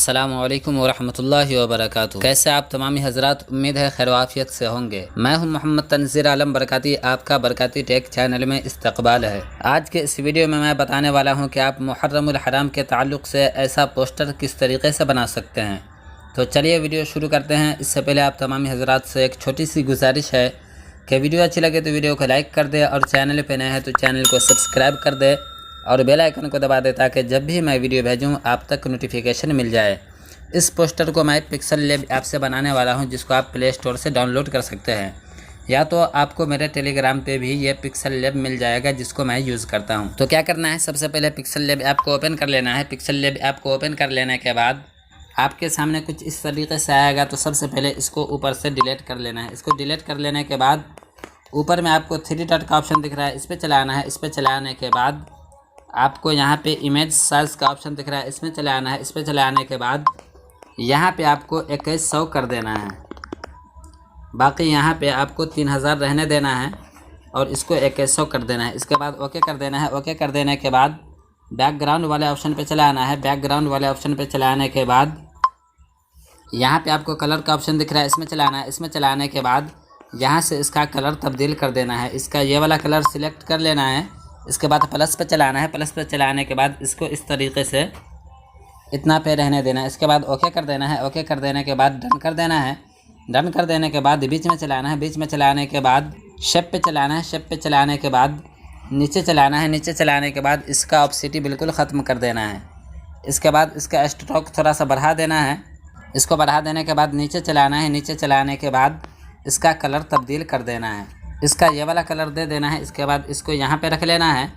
अस्सलामु अलैकुम वरहमतुल्लाहि वबरकातुहू। कैसे आप तमामी हजरात, उम्मीद है खैर वाफियत से होंगे। मैं हूं मोहम्मद तनज़ीर आलम बरकाती, आपका बरकाती टेक चैनल में इस्तकबाल है। आज के इस वीडियो में मैं बताने वाला हूं कि आप मुहर्रमुल हराम के ताल्लुक़ से ऐसा पोस्टर किस तरीके से बना सकते हैं। तो चलिए वीडियो शुरू करते हैं। इससे पहले आप तमामी हजरात से एक छोटी सी गुजारिश है कि वीडियो अच्छी लगे तो वीडियो को लाइक कर दे और चैनल पर नए हैं तो चैनल को सब्सक्राइब कर दे और बेल आइकन को दबा दे ताकि जब भी मैं वीडियो भेजूं आप तक नोटिफिकेशन मिल जाए। इस पोस्टर को मैं पिक्सल लैब ऐप से बनाने वाला हूं, जिसको आप प्ले स्टोर से डाउनलोड कर सकते हैं, या तो आपको मेरे टेलीग्राम पे भी ये पिक्सल लैब मिल जाएगा जिसको मैं यूज़ करता हूं। तो क्या करना है, सबसे पहले पिक्सल लैब ऐप को ओपन कर लेना है। पिक्सल लैब ऐप को ओपन कर लेने के बाद आपके सामने कुछ इस तरीके से आएगा। तो सबसे पहले इसको ऊपर से डिलीट कर लेना है। इसको डिलीट कर लेने के बाद ऊपर में आपको 3 डॉट का ऑप्शन दिख रहा है, इस पर चलाना है। इस पर चलाने के बाद आपको यहाँ पे इमेज साइज का ऑप्शन दिख रहा है, इसमें चलाना है। इस पर चलाने के बाद यहाँ पे आपको 2100 कर देना है, बाकी यहाँ पे आपको 3000 रहने देना है और इसको 2100 कर देना है। इसके बाद ओके कर देना है। ओके कर देने के बाद बैकग्राउंड वाले ऑप्शन पे चलाना है। बैकग्राउंड वाले ऑप्शन पे चलाने के बाद यहाँ पे आपको कलर का ऑप्शन दिख रहा है, इसमें चलाना है। इसमें चलाने के बाद यहाँ से इसका कलर तब्दील कर देना है। इसका ये वाला कलर सिलेक्ट कर लेना है। इसके बाद प्लस पे चलाना है। प्लस पे चलाने के बाद इसको इस तरीके से इतना पे रहने देना है। इसके बाद ओके कर देना है। ओके कर देने के बाद डन कर देना है। डन कर देने के बाद बीच में चलाना है। बीच में चलाने के बाद शेप पे चलाना है। शेप पे चलाने के बाद नीचे चलाना है। नीचे चलाने के बाद इसका ऑप्सिटी बिल्कुल ख़त्म कर देना है। इसके बाद इसका स्ट्रोक थोड़ा सा बढ़ा देना है। इसको बढ़ा देने के बाद नीचे चलाना है। नीचे चलाने के बाद इसका कलर तब्दील कर देना है। इसका ये वाला कलर दे देना है। इसके बाद इसको यहाँ पे रख लेना है।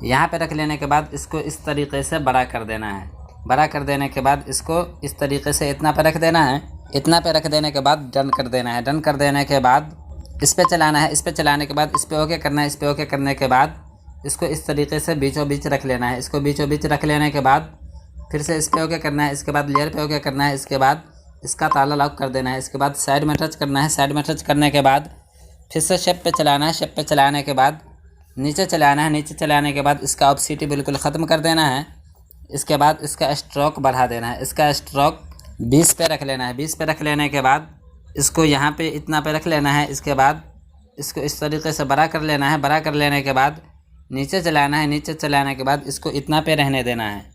यहाँ पे रख लेने के बाद इसको इस तरीके से बड़ा कर देना है। बड़ा कर देने के बाद इसको इस तरीके से इतना पे रख देना है। इतना पे रख देने के बाद डन कर देना है। डन कर देने के बाद इस पे चलाना है। इस पे चलाने के बाद इस पे ओके करना है। इस पे ओके करने के बाद इसको इस तरीके से बीचों बीच रख लेना है। इसको बीचों बीच रख लेने के बाद फिर से इस पे ओके करना है। इसके बाद लेयर पे ओके करना है। इसके बाद इसका ताला लॉक कर देना है। इसके बाद साइड में टच करना है। साइड में टच करने के बाद फिर से शेप पे चलाना है। शेप पे चलाने के बाद नीचे चलाना है। नीचे चलाने के बाद इसका ऑप्सिटी बिल्कुल ख़त्म कर देना है। इसके बाद इसका स्ट्रोक बढ़ा देना है। इसका स्ट्रोक 20 पे रख लेना है। 20 पे रख लेने के बाद इसको यहाँ पे इतना पे रख लेना है। इसके बाद इसको इस तरीके से बड़ा कर लेना है। बड़ा कर लेने के बाद नीचे चलाना है। नीचे चलाने के बाद इसको इतना पे रहने देना है।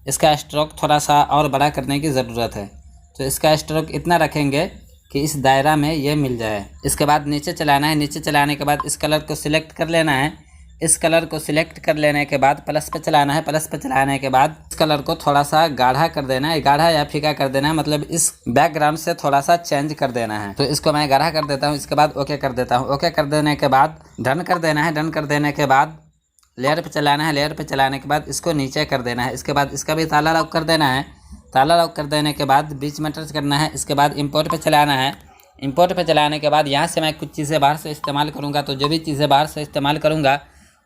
इसका स्ट्रोक थोड़ा सा और बड़ा करने की ज़रूरत है, तो इसका स्ट्रोक इतना रखेंगे कि इस दायरा में ये मिल जाए। इसके बाद नीचे चलाना है। नीचे चलाने के बाद इस कलर को सिलेक्ट कर लेना है। इस कलर को सिलेक्ट कर लेने के बाद प्लस पे चलाना है। प्लस पे चलाने के बाद इस कलर को थोड़ा सा गाढ़ा कर देना है। गाढ़ा या फीका कर देना है, मतलब इस बैकग्राउंड से थोड़ा सा चेंज कर देना है। तो इसको मैं गाढ़ा कर देता हूँ। इसके बाद ओके कर देता हूँ। ओके कर देने के बाद डन कर देना है। डन कर देने के बाद लेयर पे चलाना है। लेयर पे चलाने के बाद इसको नीचे कर देना है। इसके बाद इसका भी ताला लॉक कर देना है। ताला लॉक कर देने के बाद बीच में टच करना है। इसके बाद इंपोर्ट पे चलाना है। इंपोर्ट पे चलाने के बाद यहाँ से मैं कुछ चीज़ें बाहर से इस्तेमाल करूँगा, तो जो भी चीज़ें बाहर से इस्तेमाल करूँगा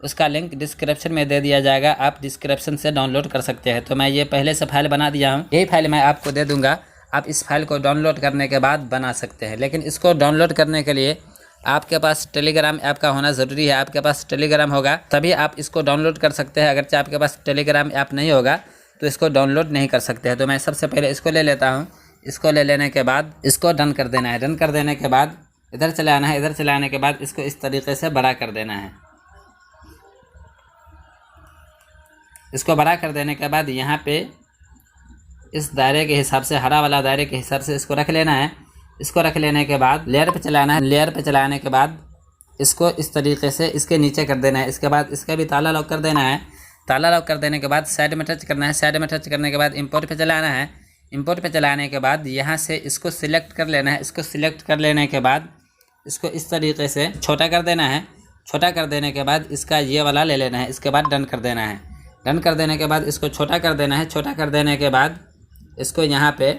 उसका लिंक डिस्क्रिप्शन में दे दिया जाएगा, आप डिस्क्रिप्शन से डाउनलोड कर सकते हैं। तो मैं ये पहले से फाइल बना दिया हूँ, यही फाइल मैं आपको दे दूँगा। आप इस फाइल को डाउनलोड करने के बाद बना सकते हैं, लेकिन इसको डाउनलोड करने के लिए आपके पास टेलीग्राम ऐप का होना ज़रूरी है। आपके पास टेलीग्राम होगा तभी आप इसको डाउनलोड कर सकते हैं। अगरचे आपके पास टेलीग्राम ऐप नहीं होगा तो इसको डाउनलोड नहीं कर सकते हैं। तो मैं सबसे पहले इसको ले लेता हूँ। इसको ले लेने के बाद इसको डन कर देना है। डन कर देने के बाद इधर चलाना है। इधर चलाने के बाद इसको इस तरीके से बड़ा कर देना है। इसको बड़ा कर देने के बाद यहाँ पे इस दायरे के हिसाब से, हरा वाला दायरे के हिसाब से इसको रख लेना है। इसको रख लेने के बाद लेयर पे चलाना है। लेयर पे चलाने के बाद इसको इस तरीके से इसके नीचे कर देना है। इसके बाद इसका भी ताला लॉक कर देना है। ताला लॉक कर देने के बाद साइड में टच करना है। साइड में टच करने के बाद इंपोर्ट पे चलाना है। इंपोर्ट पे चलाने के बाद यहाँ से इसको सिलेक्ट कर लेना है। इसको सिलेक्ट कर लेने के बाद इसको इस तरीके से छोटा कर देना है। छोटा कर देने के बाद इसका ये वाला ले लेना है। इसके बाद डन कर देना है। डन कर देने के बाद इसको छोटा कर देना है। छोटा कर देने के बाद इसको यहाँ पे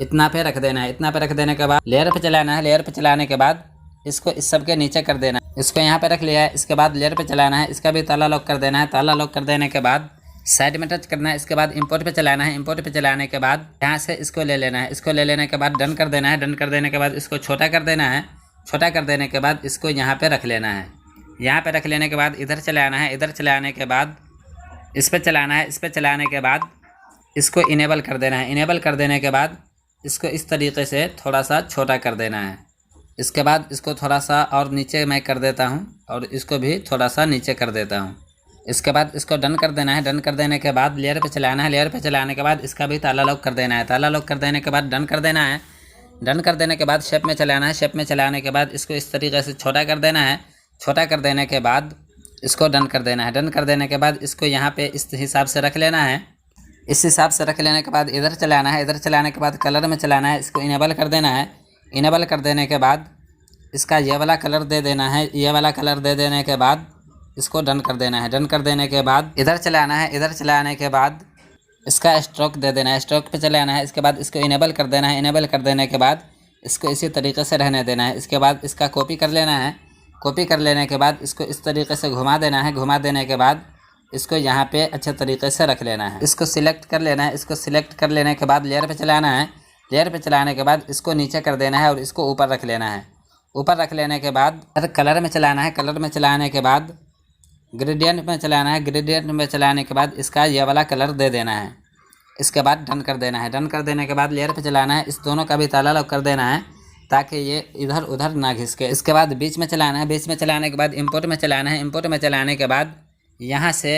इतना पे रख देना है। इतना पे रख देने के बाद लेयर पे चलाना है। लेयर पे चलाने के बाद इसको इस सब के नीचे कर देना है। इसको यहाँ पे रख लिया है। इसके बाद लेयर पे चलाना है। इसका भी ताला लॉक कर देना है। ताला लॉक कर देने के बाद साइड में टच करना है। इसके बाद इंपोर्ट पे चलाना है। इंपोर्ट पे चलाने के बाद यहाँ से इसको ले लेना है। इसको ले लेने के बाद डन कर देना है। डन कर देने के बाद इसको छोटा कर देना है। छोटा कर देने के बाद इसको यहाँ पे रख लेना है। यहाँ पे रख लेने के बाद इधर चलाना है। इधर चलाने के बाद इस पे चलाना है। इस पे चलाने के बाद इसको इनेबल कर देना है। इनेबल कर देने के बाद इसको इस तरीके से थोड़ा सा छोटा कर देना है। इसके बाद इसको थोड़ा सा और नीचे मैं कर देता हूँ और इसको भी थोड़ा सा नीचे कर देता हूँ। इसके बाद इसको डन कर देना है। डन कर देने के बाद लेयर पे चलाना है। लेयर पे चलाने के बाद इसका भी ताला लॉक कर देना है। ताला लॉक कर देने के बाद डन कर देना है। डन कर देने के बाद शेप में चलाना है। शेप में चलाने के बाद इसको इस तरीके से छोटा कर देना है। छोटा कर देने के बाद इसको डन कर देना है। डन कर देने के बाद इसको यहाँ पे इस हिसाब से रख लेना है। इस हिसाब से रख लेने के बाद इधर चलाना है। इधर चलाने के बाद कलर में चलाना है। इसको इनेबल कर देना है। इनेबल कर देने के बाद इसका ये वाला कलर दे देना है। ये वाला कलर दे देने के बाद इसको डन कर देना है। डन कर देने के बाद इधर चलाना है। इधर चलाने के बाद इसका स्ट्रोक दे देना है। स्ट्रोक पे चलाना है। इसके बाद इसको इनेबल कर देना है। इनेबल कर देने के बाद इसको इसी तरीके से रहने देना है। इसके बाद इसका कॉपी कर लेना है। कॉपी कर लेने के बाद इसको इस तरीके से घुमा देना है। घुमा देने के बाद इसको यहाँ पे अच्छे तरीके से रख लेना है। इसको सिलेक्ट कर लेना है। इसको सिलेक्ट कर लेने के बाद लेयर पे चलाना है। लेयर पे चलाने के बाद इसको नीचे कर देना है और इसको ऊपर रख लेना है। ऊपर रख लेने के बाद कलर में चलाना है। कलर में चलाने के बाद ग्रेडियंट में चलाना है। ग्रेडियंट में चलाने के बाद इसका ये वाला कलर दे देना है। इसके बाद डन कर देना है। डन कर देने के बाद लेयर पे चलाना है। इस दोनों का भी ताला लॉक कर देना है ताकि ये इधर उधर ना घिसके। इसके बाद बीच में चलाना है। बीच में चलाने के बाद इंपोर्ट में चलाना है। इंपोर्ट में चलाने के बाद यहाँ से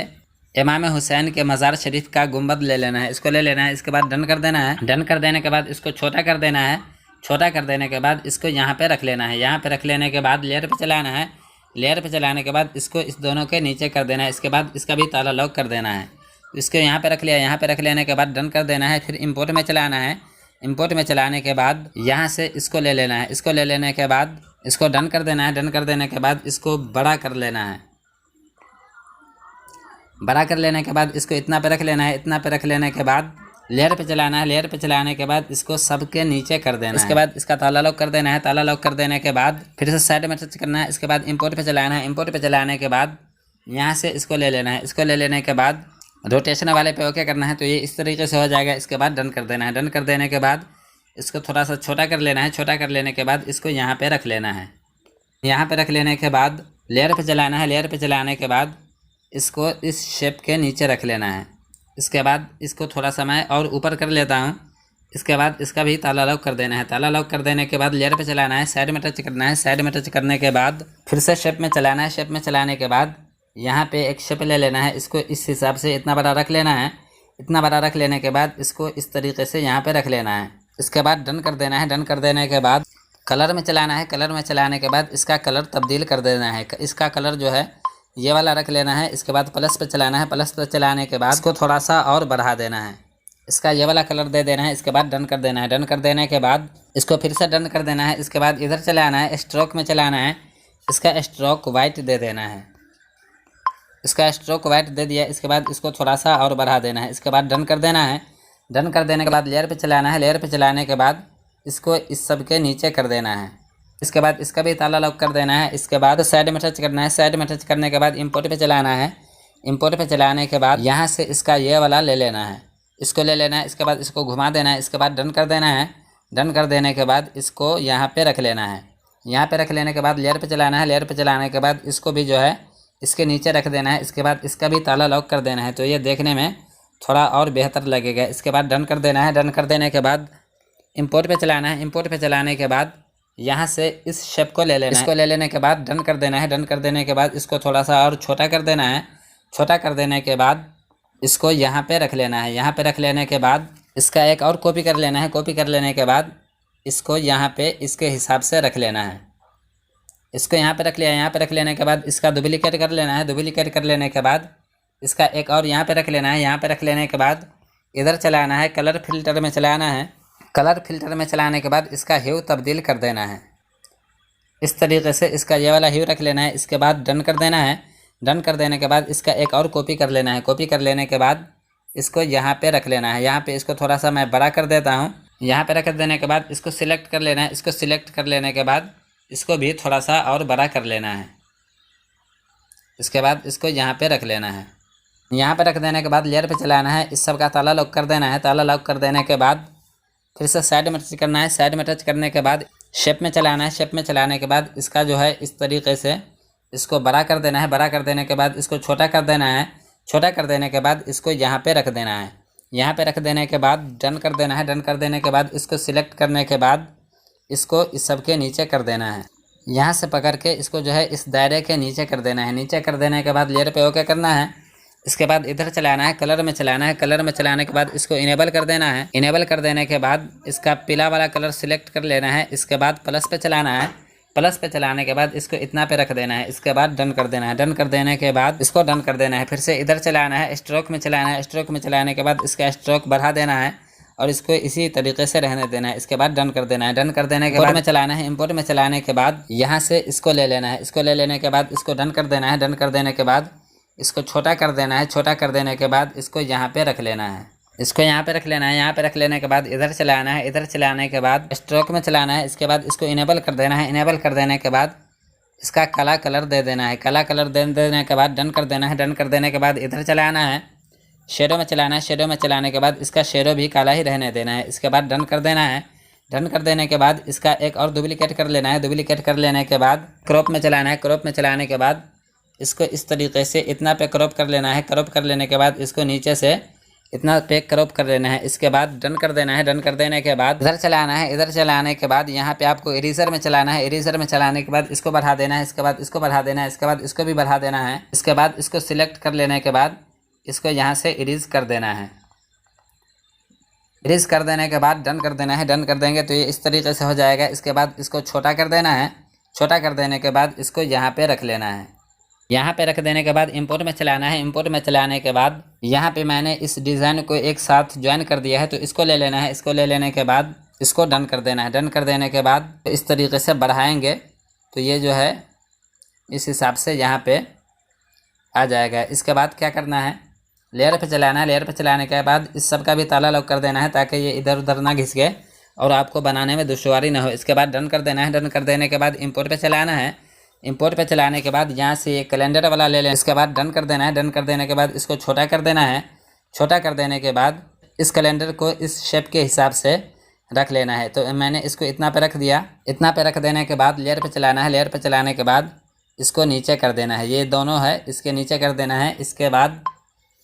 इमाम हुसैन के मज़ार शरीफ का गुंबद ले लेना है। इसको ले लेना है। इसके बाद डन कर देना है। डन कर देने के बाद इसको छोटा कर देना है। छोटा कर देने के बाद इसको यहाँ पे रख लेना है। यहाँ पे रख लेने के बाद लेयर पे चलाना है। लेयर पे चलाने के बाद इसको इस दोनों के नीचे कर देना है। इसके बाद इसका भी ताला लॉक कर देना है। इसको यहाँ पे रख लिया। यहाँ पे रख लेने के बाद डन कर देना है। फिर इंपोर्ट में चलाना है। इंपोर्ट में चलाने के बाद यहाँ से इसको ले लेना है। इसको ले लेने के बाद इसको डन कर देना है। डन कर देने के बाद इसको बड़ा कर लेना है। बड़ा कर लेने के बाद इसको इतना पे रख लेना है। इतना पे रख लेने के बाद लेयर पे चलाना है। लेयर पे चलाने के बाद इसको सबके नीचे कर देना है। इसके बाद इसका ताला लॉक कर देना है। ताला लॉक कर देने के बाद फिर से साइड में टच करना है। इसके बाद इंपोर्ट पे चलाना है। इंपोर्ट पे चलाने के बाद यहाँ से इसको ले लेना है। इसको ले लेने के बाद रोटेशन वाले पे ओके करना है। तो ये इस तरीके से हो जाएगा। इसके बाद डन कर देना है। डन कर देने के बाद इसको थोड़ा सा छोटा कर लेना है। छोटा कर लेने के बाद इसको यहाँ पे रख लेना है। यहाँ पे रख लेने के बाद लेयर पे चलाना है। लेयर पे चलाने के बाद इसको इस शेप के नीचे रख लेना है। इसके बाद इसको थोड़ा सा मैं और ऊपर कर लेता हूँ। इसके बाद इसका भी ताला लॉक कर देना है। ताला लॉक कर देने के बाद लेयर पे चलाना है। साइड में टच करना है। साइड में टच करने के बाद फिर से शेप में चलाना है। शेप में चलाने के बाद यहाँ पे एक शेप ले लेना है। इसको इस हिसाब से इतना बड़ा रख लेना है। इतना बड़ा रख लेने के बाद इसको इस तरीके से यहाँ पे रख लेना है। इसके बाद डन कर देना है। डन कर देने के बाद कलर में चलाना है। कलर में चलाने के बाद इसका कलर तब्दील कर देना है। इसका कलर जो है ये वाला रख लेना है। इसके बाद प्लस पे चलाना है। प्लस पे चलाने के बाद इसको थोड़ा सा और बढ़ा देना है। इसका ये वाला कलर दे देना है। इसके बाद डन कर देना है। डन कर देने के बाद इसको फिर से डन कर देना है। इसके बाद इधर चलाना है। स्ट्रोक में चलाना है। इसका स्ट्रोक वाइट दे देना है। इसका स्ट्रोक वाइट दे दिया। इसके बाद इसको थोड़ा सा और बढ़ा देना है। इसके बाद डन कर देना है। डन कर देने के बाद लेयर पे चलाना है। लेयर पे चलाने के बाद इसको इस सब के नीचे कर देना है। इसके बाद इसका भी ताला लॉक कर देना है। इसके बाद साइड में टच करना है। साइड में टच करने के बाद इंपोर्ट पे चलाना है। इंपोर्ट पे चलाने के बाद यहाँ से इसका ये वाला ले लेना है। इसको ले लेना है। इसके बाद इसको घुमा देना है। इसके बाद डन कर देना है। डन कर देने के बाद इसको यहाँ पे रख लेना है। यहाँ पे रख लेने के बाद लेयर पे चलाना है। लेयर पे चलाने के बाद इसको भी जो है इसके नीचे रख देना है। इसके बाद इसका भी ताला लॉक कर देना है। तो ये देखने में थोड़ा और बेहतर लगेगा। इसके बाद डन कर देना है। डन कर देने के बाद इंपोर्ट पे चलाना है। इंपोर्ट पे चलाने के बाद यहाँ से इस शेप को ले लेना है। इसको ले लेने के बाद डन कर देना है। डन कर देने के बाद इसको थोड़ा सा और छोटा कर देना है। छोटा कर देने के बाद इसको यहाँ पे रख लेना है। यहाँ पे रख लेने के बाद इसका एक और कॉपी कर लेना है। कॉपी कर लेने के बाद इसको यहाँ पे इसके हिसाब से रख लेना है। इसको यहाँ पे रख लिया। यहाँ पे रख लेने के बाद इसका डुप्लीकेट कर लेना है। डुप्लीकेट कर लेने के बाद इसका एक और यहाँ पे रख लेना है। यहाँ पे रख लेने के बाद इधर चलाना है। कलर फिल्टर में चलाना है। कलर फिल्टर में चलाने के बाद इसका ह्यू तब्दील कर देना है। इस तरीके से इसका ये वाला ह्यू रख लेना है। इसके बाद डन कर देना है। डन कर देने के बाद इसका एक और कॉपी कर लेना है। कॉपी कर लेने के बाद इसको यहाँ पे रख लेना है। यहाँ पे इसको थोड़ा सा मैं बड़ा कर देता हूँ। यहाँ पे रख देने के बाद इसको सिलेक्ट कर लेना है। इसको सिलेक्ट कर लेने के बाद इसको भी थोड़ा सा और बड़ा कर लेना है। इसके बाद इसको यहाँ पे रख लेना है। यहाँ पे रख देने के बाद लेयर पे चलाना है। इस सब का ताला लॉक कर देना है। ताला लॉक कर देने के बाद फिर से साइड में टच करना है। साइड में टच करने के बाद शेप में चलाना है। शेप में चलाने के बाद इसका जो है इस तरीके से इसको बड़ा कर देना है। बड़ा कर देने के बाद इसको छोटा कर देना है। छोटा कर देने के बाद इसको यहाँ पे रख देना है। यहाँ पे रख देने के बाद डन कर देना है। डन कर देने के बाद इसको सिलेक्ट करने के बाद इसको इस सब के नीचे कर देना है। यहाँ से पकड़ के इसको जो है इस दायरे के नीचे कर देना है। नीचे कर देने के बाद लेयर पे ओके करना है। इसके बाद इधर चलाना है, कलर में चलाना है। कलर में चलाने के बाद इसको इनेबल कर देना है। इनेबल कर देने के बाद इसका पीला वाला कलर सिलेक्ट कर लेना है। इसके बाद प्लस पे चलाना है। प्लस पे चलाने के बाद इसको इतना पे रख देना है। इसके बाद डन कर देना है। डन कर देने के बाद इसको डन कर देना है। फिर से इधर चलाना है, स्ट्रोक में चलाना है। स्ट्रोक में चलाने के बाद इसका स्ट्रोक बढ़ा देना है और इसको इसी तरीके से रहने देना है। इसके बाद डन कर देना है। डन कर देने के बाद में चलाना है। इंपोर्ट में चलाने के बाद यहाँ से इसको ले लेना है। इसको ले लेने के बाद इसको डन कर देना है। डन कर देने के बाद इसको छोटा कर देना है। छोटा कर देने के बाद इसको यहाँ पे रख लेना है। इसको यहाँ पे रख लेना है। यहाँ पे रख लेने के बाद इधर चलाना है। इधर चलाने के बाद स्ट्रोक में चलाना है। इसके बाद इसको इनेबल कर देना है। इनेबल कर देने के बाद इसका काला कलर दे देना है। काला कलर दे देने के बाद डन कर देना है। डन कर देने के बाद इधर चलाना है, शेडो में चलाना है। शेडो में चलाने के बाद इसका शेडो भी काला ही रहने देना है। इसके बाद डन कर देना है। डन कर देने के बाद इसका एक और डुप्लीकेट कर लेना है। डुप्लीकेट कर लेने के बाद क्रॉप में चलाना है। क्रॉप में चलाने के बाद इसको इस तरीके से इतना पे क्रॉप कर लेना है। क्रॉप कर लेने के बाद इसको नीचे से इतना पे क्रॉप कर लेना है। इसके बाद डन कर देना है। डन कर देने के बाद इधर चलाना है। इधर चलाने के बाद यहाँ पे आपको इरेजर में चलाना है। इरेजर में चलाने के बाद इसको बढ़ा देना है। इसके बाद इसको बढ़ा देना है। इसके बाद इसको भी बढ़ा देना है। इसके बाद इसको सिलेक्ट कर लेने के बाद इसको यहाँ से इरेज कर देना है। इरेज कर देने के बाद डन कर देना है। डन कर देंगे तो ये इस तरीके से हो जाएगा। इसके बाद इसको छोटा कर देना है। छोटा कर देने के बाद इसको यहाँ पे रख लेना है। यहाँ पे रख देने के बाद इंपोर्ट में चलाना है। इंपोर्ट में चलाने के बाद यहाँ पे मैंने इस डिज़ाइन को एक साथ ज्वाइन कर दिया है, तो इसको ले लेना है। इसको ले लेने के बाद इसको डन कर देना है। डन कर देने के बाद इस तरीके से बढ़ाएंगे तो ये जो है इस हिसाब से यहाँ पे आ जाएगा। इसके बाद क्या करना है, लेयर पे चलाना है। लेयर पे चलाने के बाद इस सब का भी ताला लॉक कर देना है ताकि ये इधर उधर ना घिस गए और आपको बनाने में दुश्वारी ना हो। इसके बाद डन कर देना है। डन कर देने के बाद इंपोर्ट पे चलाना है। इंपोर्ट पे चलाने के बाद यहाँ से ये कैलेंडर वाला ले लें। इसके बाद डन कर देना है। डन कर देने के बाद इसको छोटा कर देना है। छोटा कर देने के बाद इस कैलेंडर को इस शेप के हिसाब से रख लेना है। तो मैंने इसको इतना पे रख दिया। इतना पे रख देने के बाद लेयर पे चलाना है। लेयर पे चलाने के बाद इसको नीचे कर देना है। ये दोनों है, इसके नीचे कर देना है। इसके बाद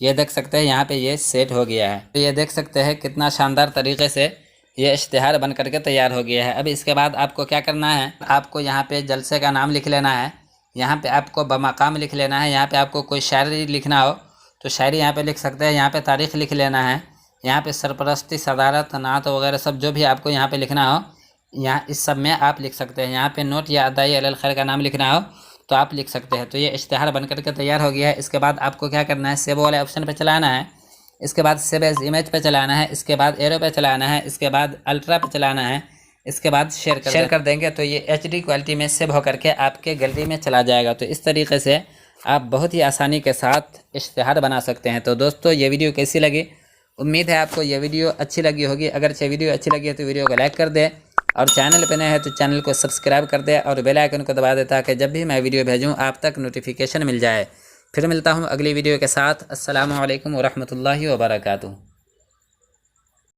ये देख सकते हैं यहाँ पे ये सेट हो गया है। तो ये देख सकते हैं कितना शानदार तरीके से ये इश्तिहार बन करके तैयार हो गया है। अब इसके बाद आपको क्या करना है, आपको यहाँ पे जलसे का नाम लिख लेना है। यहाँ पे आपको बमकाम लिख लेना है। यहाँ पे आपको कोई शायरी लिखना हो तो शायरी यहाँ पे लिख सकते हैं। यहाँ पे तारीख़ लिख लेना है। यहाँ पे सरपरस्ती, सदारत, नात वगैरह सब जो भी आपको यहाँ पे लिखना हो, यहाँ इस सब में आप लिख सकते हैं। यहाँ पे नोट या अदाई अलल खैर का नाम लिखना हो तो आप लिख सकते हैं। तो ये इश्तिहार बन करके तैयार हो गया है। इसके बाद आपको क्या करना है, सेव वाले ऑप्शन पर चलाना है। इसके बाद सेव एज इमेज पे चलाना है। इसके बाद एरो पे चलाना है। इसके बाद अल्ट्रा पे चलाना है। इसके बाद शेयर कर देंगे तो ये HD क्वालिटी में सेव होकर के आपके गैलरी में चला जाएगा। तो इस तरीके से आप बहुत ही आसानी के साथ इश्तिहार बना सकते हैं। तो दोस्तों ये वीडियो कैसी लगी, उम्मीद है आपको ये वीडियो अच्छी लगी होगी। अगर वीडियो अच्छी लगी है तो वीडियो को लाइक कर दे और चैनल पर नए हैं तो चैनल को सब्सक्राइब कर दे और बेल आइकन को दबा दे ताकि जब भी मैं वीडियो भेजूँ आप तक नोटिफिकेशन मिल जाए। फिर मिलता हूँ अगली वीडियो के साथ। अस्सलामु अलैकुम व रहमतुल्लाहि व बरकातुहू।